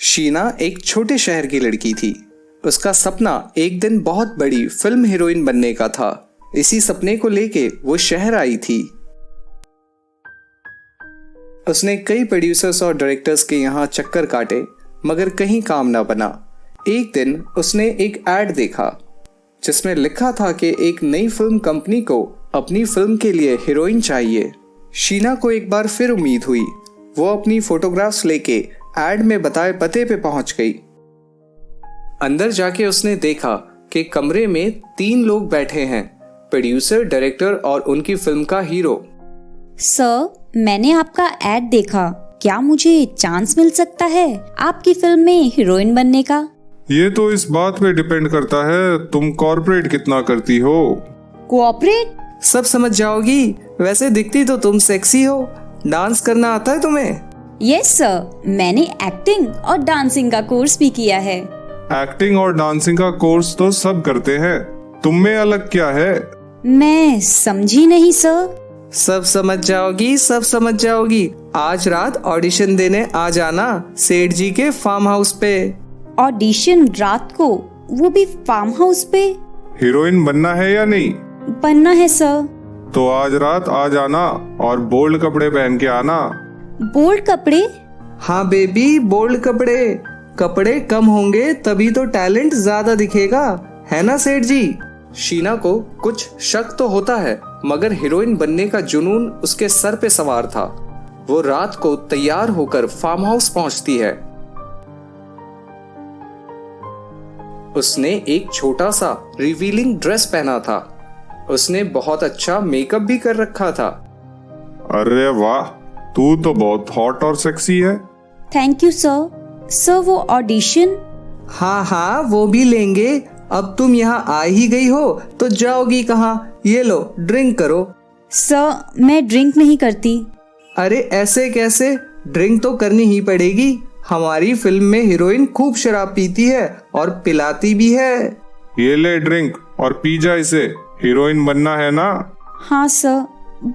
शीना एक छोटे शहर की लड़की थी। उसका सपना एक दिन बहुत बड़ी फिल्म हीरोइन बनने का था। इसी सपने को लेके वो शहर आई थी। उसने कई प्रोड्यूसर्स और डायरेक्टर्स के यहाँ चक्कर काटे, मगर कहीं काम ना बना। एक दिन उसने एक एड देखा जिसमें लिखा था कि एक नई फिल्म कंपनी को अपनी फिल्म के लिए हीरोइन चाहिए। शीना को एक बार फिर उम्मीद हुई। वो अपनी फोटोग्राफ्स लेके एड में बताए पते पे पहुंच गई। अंदर जाके उसने देखा कि कमरे में 3 लोग बैठे हैं, प्रोड्यूसर, डायरेक्टर और उनकी फिल्म का हीरो। सर, मैंने आपका एड देखा, क्या मुझे चांस मिल सकता है आपकी फिल्म में हीरोइन बनने का? ये तो इस बात पे डिपेंड करता है तुम कॉर्पोरेट कितना करती हो। कोऑपरेट? सब समझ जाओगी। वैसे दिखती तो तुम सेक्सी हो। डांस करना आता है तुम्हें? यस सर, मैंने एक्टिंग और डांसिंग का कोर्स भी किया है। एक्टिंग और डांसिंग का कोर्स तो सब करते हैं, तुम में अलग क्या है? मैं समझी नहीं सर। सब समझ जाओगी, सब समझ जाओगी। आज रात ऑडिशन देने आ जाना सेठ जी के फार्म हाउस पे। ऑडिशन रात को, वो भी फार्म हाउस पे? हीरोइन बनना है या नहीं? बनना है सर। तो आज रात आ जाना और बोल्ड कपड़े पहन के आना। बोल्ड कपड़े? हाँ बेबी, बोल्ड कपड़े। कपड़े कम होंगे तभी तो टैलेंट ज्यादा दिखेगा, है ना सेठ जी? शीना को कुछ शक तो होता है, मगर हीरोइन बनने का जुनून उसके सर पे सवार था। वो रात को तैयार होकर फार्म हाउस पहुंचती है। उसने एक छोटा सा रिवीलिंग ड्रेस पहना था। उसने बहुत अच्छा मेकअप भी कर रखा था। अरे वाह, तू तो बहुत हॉट और सेक्सी है। Thank you sir. सर, वो ऑडिशन? हाँ हाँ, वो भी लेंगे। अब तुम यहाँ आ ही गई हो तो जाओगी कहाँ? ये लो, ड्रिंक करो। सर, मैं ड्रिंक नहीं करती। अरे ऐसे कैसे? ड्रिंक तो करनी ही पड़ेगी। हमारी फिल्म में हीरोइन खूब शराब पीती है और पिलाती भी है। ये ले ड्रिंक और पी जा इसे। हीरोइन बनना है ना? हाँ सर,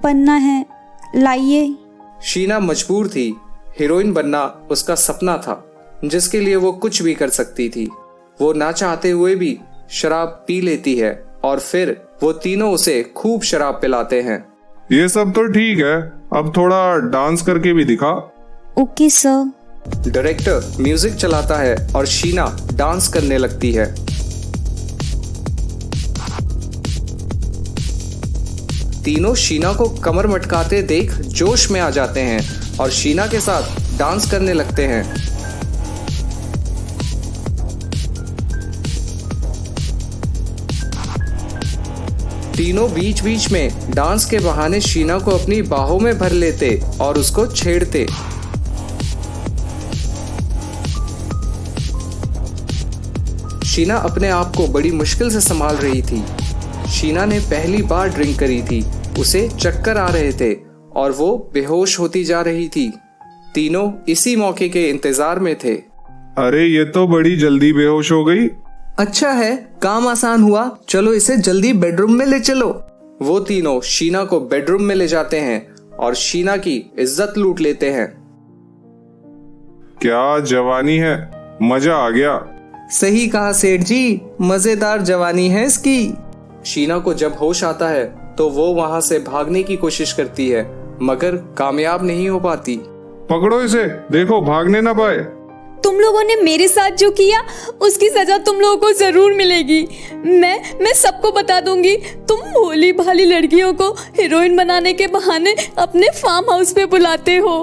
बनना है, लाइए। शीना मजबूर थी। हीरोइन बनना उसका सपना था जिसके लिए वो कुछ भी कर सकती थी। वो ना चाहते हुए भी शराब पी लेती है और फिर वो तीनों उसे खूब शराब पिलाते हैं। ये सब तो ठीक है, अब थोड़ा डांस करके भी दिखा। Okay sir. डायरेक्टर म्यूजिक चलाता है और शीना डांस करने लगती है। तीनों शीना को कमर मटकाते देख जोश में आ जाते हैं और शीना के साथ डांस करने लगते हैं। तीनों बीच बीच में डांस के बहाने शीना को अपनी बाहों में भर लेते और उसको छेड़ते। शीना अपने आप को बड़ी मुश्किल से संभाल रही थी। शीना ने पहली बार ड्रिंक करी थी। उसे चक्कर आ रहे थे और वो बेहोश होती जा रही थी। तीनों इसी मौके के इंतजार में थे। अरे ये तो बड़ी जल्दी बेहोश हो गई। अच्छा है, काम आसान हुआ। चलो इसे जल्दी बेडरूम में ले चलो। वो तीनों शीना को बेडरूम में ले जाते हैं और शीना की इज्जत लूट लेते हैं। क्या जवानी है, मजा आ गया। सही कहा सेठ जी, मजेदार जवानी है इसकी। शीना को जब होश आता है तो वो वहां से भागने की कोशिश करती है, मगर कामयाब नहीं हो पाती। पकड़ो इसे, देखो भागने ना पाए। तुम लोगों ने मेरे साथ जो किया उसकी सजा तुम लोगों को जरूर मिलेगी। मैं सबको बता दूंगी। तुम भोली भाली लड़कियों को हीरोइन बनाने के बहाने अपने फार्म हाउस पे बुलाते हो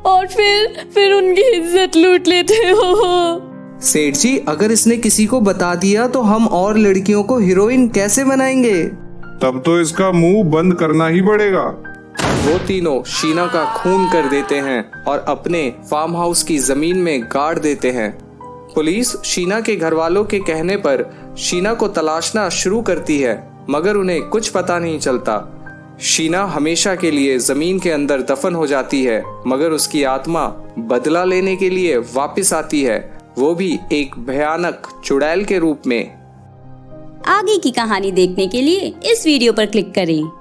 और फिर उनकी इज्जत लूट लेते हो। सेठ जी, अगर इसने किसी को बता दिया तो हम और लड़कियों को हीरोइन कैसे बनाएंगे? तब तो इसका मुंह बंद करना ही पड़ेगा। वो तीनों शीना का खून कर देते हैं और अपने फार्म हाउस की जमीन में गाड़ देते हैं। पुलिस शीना के घर वालों के कहने पर शीना को तलाशना शुरू करती है, मगर उन्हें कुछ पता नहीं चलता। शीना हमेशा के लिए जमीन के अंदर दफन हो जाती है, मगर उसकी आत्मा बदला लेने के लिए वापस आती है, वो भी एक भयानक चुड़ैल के रूप में। आगे की कहानी देखने के लिए इस वीडियो पर क्लिक करें।